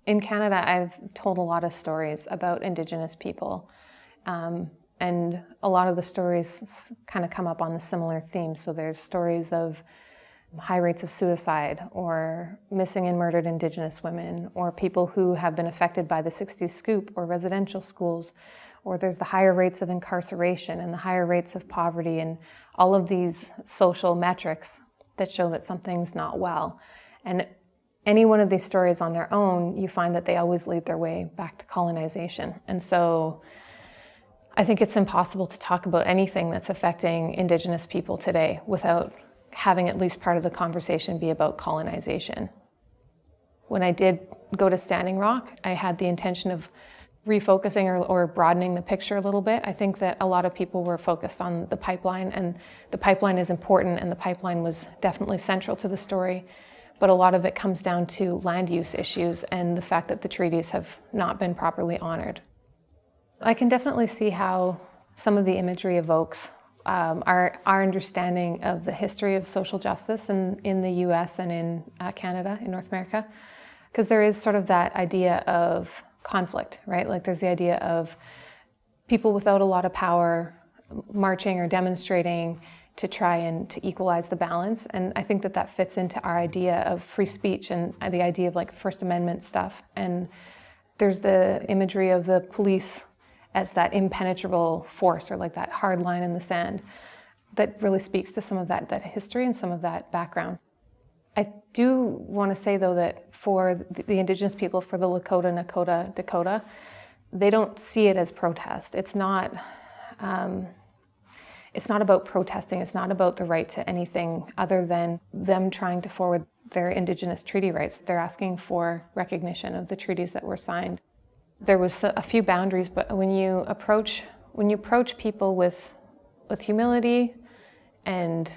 In Canada, I've told a lot of stories about Indigenous people, and a lot of the stories kind of come up on the similar themes. So there's stories of high rates of suicide, or missing and murdered Indigenous women, or people who have been affected by the 60s scoop or residential schools, or there's the higher rates of incarceration and the higher rates of poverty, and all of these social metrics that show that something's not well. And any one of these stories on their own, you find that they always lead their way back to colonization. And so I think it's impossible to talk about anything that's affecting Indigenous people today without having at least part of the conversation be about colonization. When I did go to Standing Rock, I had the intention of refocusing or broadening the picture a little bit. I think that a lot of people were focused on the pipeline, and the pipeline is important, and the pipeline was definitely central to the story. But a lot of it comes down to land use issues and the fact that the treaties have not been properly honored. I can definitely see how some of the imagery evokes our understanding of the history of social justice in the US and in Canada, in North America, because there is sort of that idea of conflict, right? Like there's the idea of people without a lot of power marching or demonstrating to try and to equalize the balance. And I think that that fits into our idea of free speech and the idea of like First Amendment stuff. And there's the imagery of the police as that impenetrable force, or like that hard line in the sand, that really speaks to some of that history and some of that background. I do want to say though that for the Indigenous people, for the Lakota, Nakota, Dakota, they don't see it as protest. It's not about protesting. It's not about the right to anything other than them trying to forward their Indigenous treaty rights. They're asking for recognition of the treaties that were signed. There was a few boundaries, but when you approach people with humility and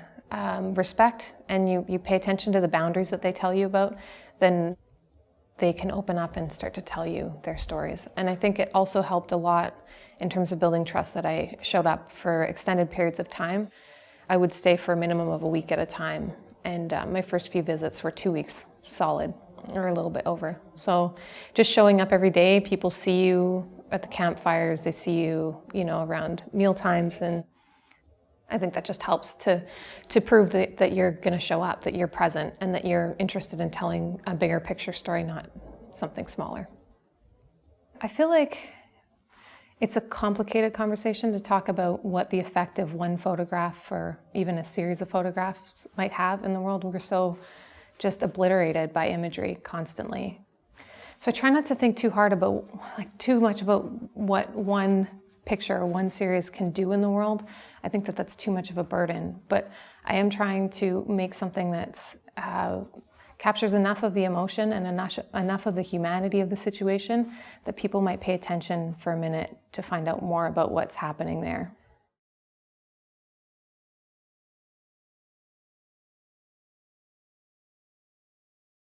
respect, and you pay attention to the boundaries that they tell you about, then they can open up and start to tell you their stories. And I think it also helped a lot in terms of building trust that I showed up for extended periods of time. I would stay for a minimum of a week at a time, and my first few visits were 2 weeks solid, or a little bit over. So just showing up every day, people see you at the campfires, they see you, around meal times, and I think that just helps to prove that you're going to show up, that you're present, and that you're interested in telling a bigger picture story, not something smaller. I feel like it's a complicated conversation to talk about what the effect of one photograph or even a series of photographs might have in the world. We're so just obliterated by imagery constantly. So I try not to think too much about what one picture or one series can do in the world. I think that that's too much of a burden, but I am trying to make something that captures enough of the emotion and enough of the humanity of the situation that people might pay attention for a minute to find out more about what's happening there.